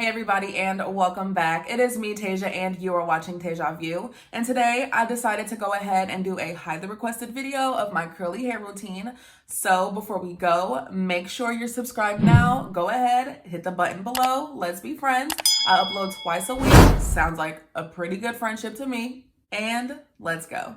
everybody, and welcome back. It is me, Taija, and you are watching Taija View. And today I decided to go ahead and do a highly requested video of my curly hair routine. So before we go, make sure you're subscribed now. Go ahead, hit the button below. Let's be friends. I upload twice a week. Sounds like a pretty good friendship to me. And let's go.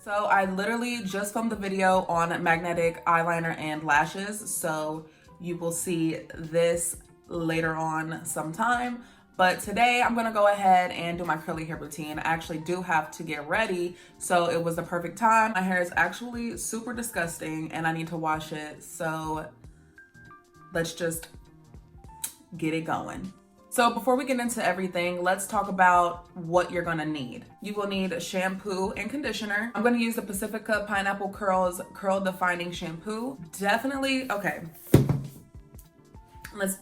So I literally just filmed the video on magnetic eyeliner and lashes, so you will see this later on sometime. But today I'm gonna go ahead and do my curly hair routine. I actually do have to get ready, so it was the perfect time. My hair is actually super disgusting and I need to wash it, so let's just get it going. So before we get into everything, let's talk about what you're gonna need. You will need shampoo and conditioner. I'm gonna use the Pacifica Pineapple Curls Curl Defining Shampoo. Definitely, okay, let's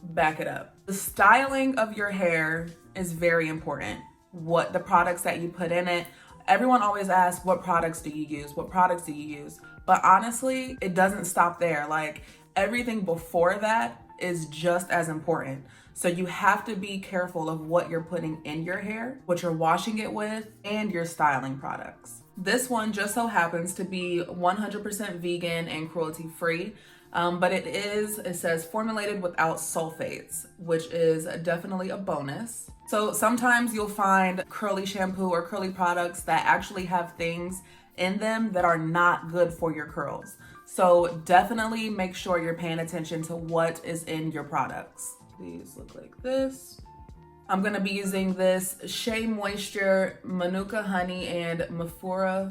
back it up. The styling of your hair is very important. What the products that you put in it. Everyone always asks, what products do you use? What products do you use? But honestly, it doesn't stop there. Like, everything before that is just as important. So you have to be careful of what you're putting in your hair, what you're washing it with, and your styling products. This one just so happens to be 100% vegan and cruelty-free, but it says formulated without sulfates, which is definitely a bonus. So sometimes you'll find curly shampoo or curly products that actually have things in them that are not good for your curls. So definitely make sure you're paying attention to what is in your products. These look like this. I'm gonna be using this Shea Moisture Manuka Honey and Mafura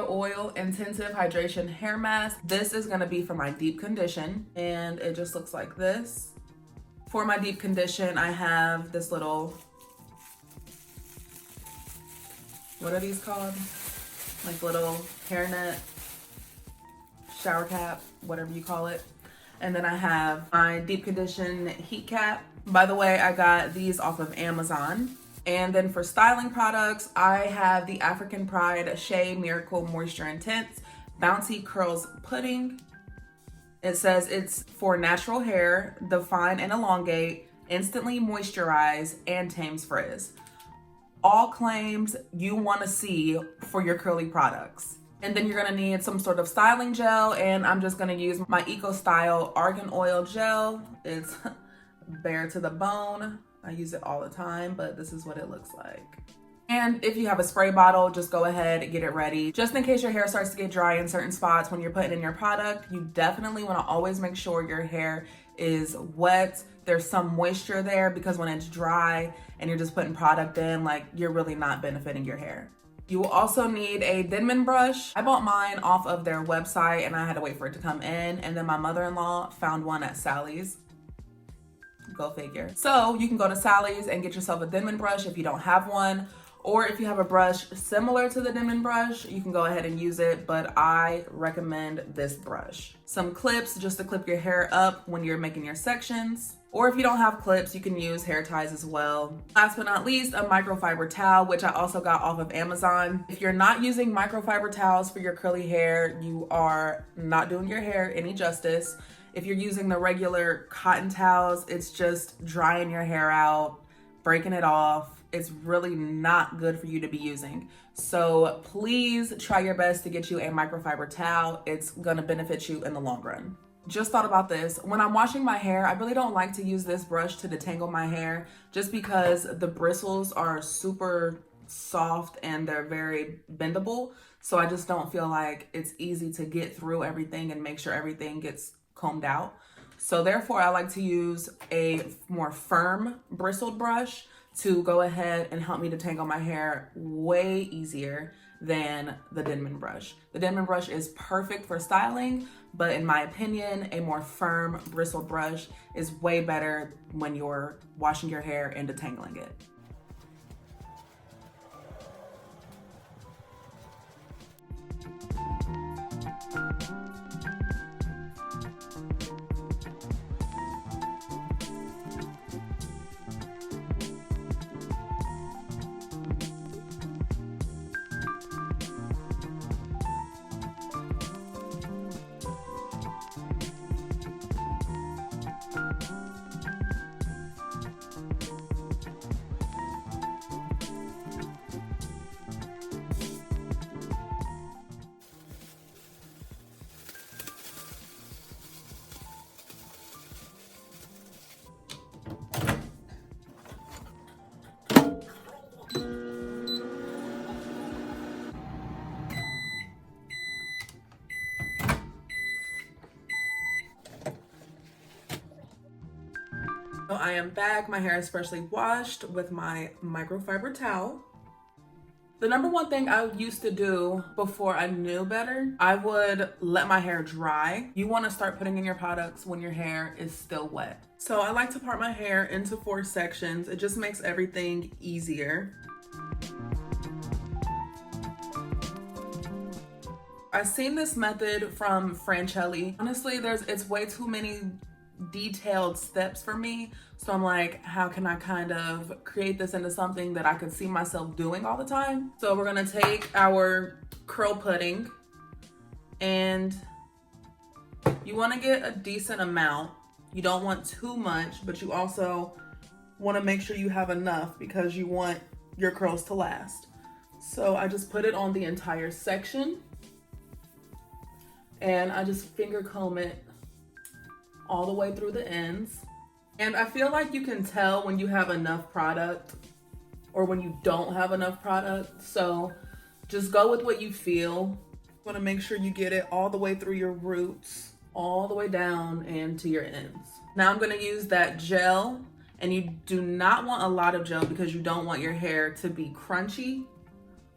Oil Intensive Hydration Hair Mask. This is gonna be for my deep condition, and it just looks like this. For my deep condition, I have this little, what are these called? Like little hairnet, shower cap, whatever you call it. And then I have my deep condition heat cap. By the way, I got these off of Amazon. And then for styling products, I have the African Pride Shea Miracle Moisture Intense Bouncy Curls Pudding. It says it's for natural hair, define and elongate, instantly moisturize, and tames frizz. All claims you want to see for your curly products. And then you're gonna need some sort of styling gel, and I'm just gonna use my Eco Style Argan Oil Gel. It's bare to the bone. I use it all the time, but this is what it looks like. And if you have a spray bottle, just go ahead and get it ready. Just in case your hair starts to get dry in certain spots when you're putting in your product, you definitely wanna always make sure your hair is wet. There's some moisture there, because when it's dry and you're just putting product in, like, you're really not benefiting your hair. You will also need a Denman brush. I bought mine off of their website and I had to wait for it to come in, and then my mother-in-law found one at Sally's. Go figure. So you can go to Sally's and get yourself a Denman brush if you don't have one, or if you have a brush similar to the Denman brush, you can go ahead and use it, but I recommend this brush. Some clips just to clip your hair up when you're making your sections. Or if you don't have clips, you can use hair ties as well. Last but not least, a microfiber towel, which I also got off of Amazon. If you're not using microfiber towels for your curly hair, you are not doing your hair any justice. If you're using the regular cotton towels, it's just drying your hair out, breaking it off. It's really not good for you to be using. So please try your best to get you a microfiber towel. It's gonna benefit you in the long run. Just thought about this. When I'm washing my hair, I really don't like to use this brush to detangle my hair, just because the bristles are super soft and they're very bendable. So I just don't feel like it's easy to get through everything and make sure everything gets combed out. So therefore, I like to use a more firm bristled brush to go ahead and help me detangle my hair way easier than the Denman brush. The Denman brush is perfect for styling, but in my opinion, a more firm bristled brush is way better when you're washing your hair and detangling it. So I am back. My hair is freshly washed with my microfiber towel. The number one thing I used to do before I knew better, I would let my hair dry. You want to start putting in your products when your hair is still wet. So I like to part my hair into 4 sections. It just makes everything easier. I've seen this method from Franchelli. Honestly, it's way too many detailed steps for me. So I'm like, how can I kind of create this into something that I could see myself doing all the time? So we're gonna take our curl pudding, and you wanna get a decent amount. You don't want too much, but you also wanna make sure you have enough because you want your curls to last. So I just put it on the entire section, and I just finger comb it all the way through the ends. And I feel like you can tell when you have enough product or when you don't have enough product. So just go with what you feel. You want to make sure you get it all the way through your roots, all the way down and to your ends. Now I'm going to use that gel, and you do not want a lot of gel because you don't want your hair to be crunchy,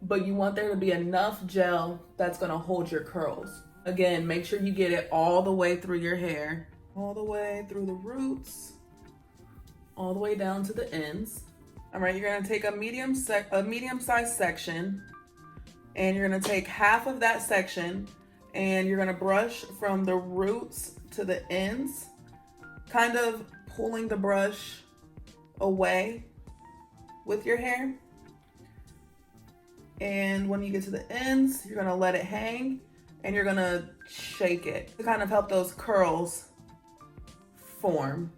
but you want there to be enough gel that's going to hold your curls. Again, make sure you get it all the way through your hair, all the way through the roots, all the way down to the ends. All right, you're gonna take a medium-sized section, and you're gonna take half of that section, and you're gonna brush from the roots to the ends, kind of pulling the brush away with your hair. And when you get to the ends, you're gonna let it hang, and you're gonna shake it to kind of help those curls form.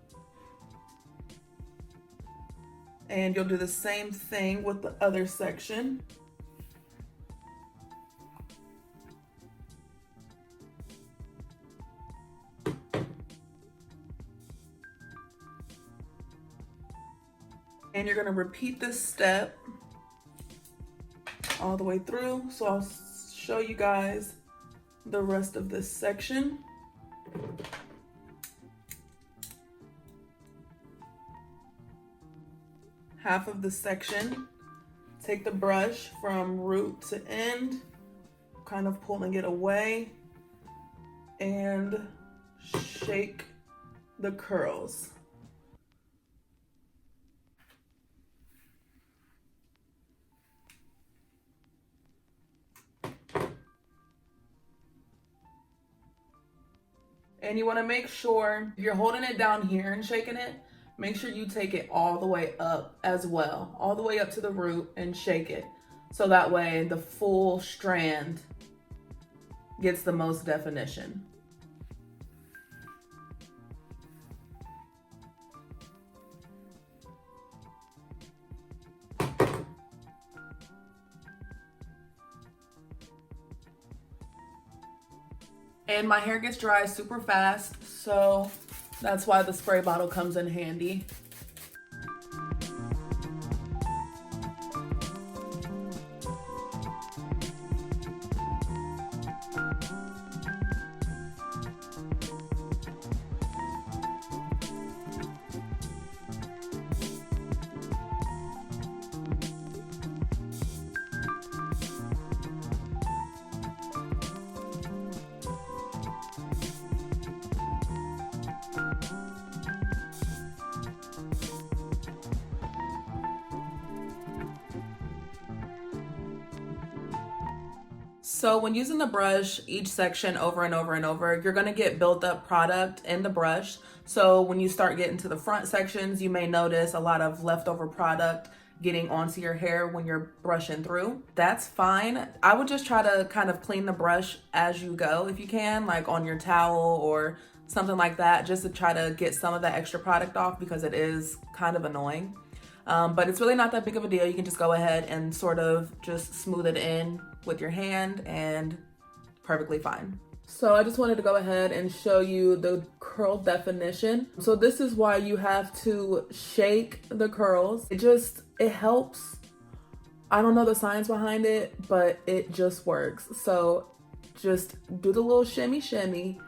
And you'll do the same thing with the other section. And you're gonna repeat this step all the way through. So I'll show you guys the rest of this section. Half of the section, take the brush from root to end, kind of pulling it away, and shake the curls. And you want to make sure if you're holding it down here and shaking it, make sure you take it all the way up as well, all the way up to the root, and shake it. So that way the full strand gets the most definition. And my hair gets dry super fast, so that's why the spray bottle comes in handy. So when using the brush, each section over and over and over, you're gonna get built up product in the brush. So when you start getting to the front sections, you may notice a lot of leftover product getting onto your hair when you're brushing through. That's fine. I would just try to kind of clean the brush as you go if you can, like on your towel or something like that, just to try to get some of that extra product off because it is kind of annoying. But it's really not that big of a deal. You can just go ahead and sort of just smooth it in with your hand and perfectly fine. So I just wanted to go ahead and show you the curl definition. So this is why you have to shake the curls. It helps. I don't know the science behind it, but it just works. So just do the little shimmy shimmy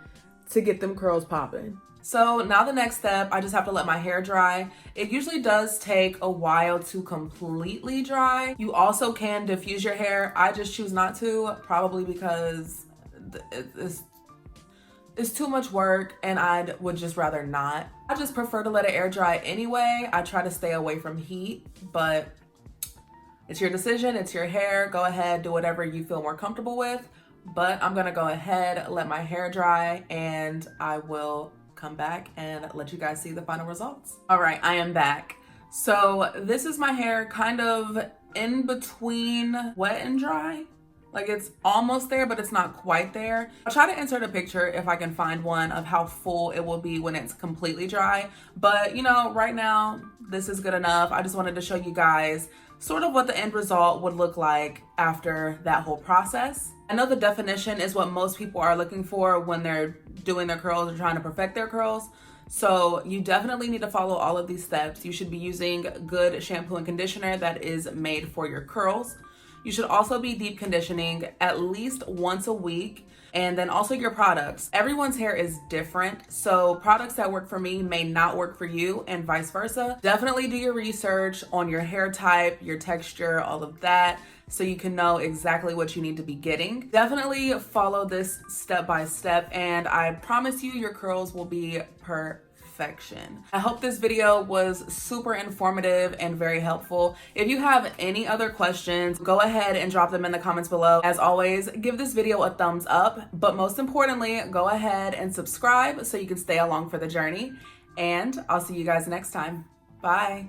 to get them curls popping. So now the next step, I just have to let my hair dry. It usually does take a while to completely dry. You also can diffuse your hair. I just choose not to, probably because it's too much work and I would just rather not. I just prefer to let it air dry anyway. I try to stay away from heat, but it's your decision, it's your hair. Go ahead, do whatever you feel more comfortable with. But I'm gonna go ahead, let my hair dry, and I will come back and let you guys see the final results. All right, I am back. So this is my hair kind of in between wet and dry. Like it's almost there, but it's not quite there. I'll try to insert a picture if I can find one of how full it will be when it's completely dry. But you know, right now, this is good enough. I just wanted to show you guys sort of what the end result would look like after that whole process. I know the definition is what most people are looking for when they're doing their curls or trying to perfect their curls. So you definitely need to follow all of these steps. You should be using good shampoo and conditioner that is made for your curls. You should also be deep conditioning at least once a week. And then also your products. Everyone's hair is different, so products that work for me may not work for you and vice versa. Definitely do your research on your hair type, your texture, all of that, so you can know exactly what you need to be getting. Definitely follow this step by step, and I promise you your curls will be perfection. I hope this video was super informative and very helpful. If you have any other questions, go ahead and drop them in the comments below. As always, give this video a thumbs up, but most importantly, go ahead and subscribe so you can stay along for the journey. And I'll see you guys next time. Bye.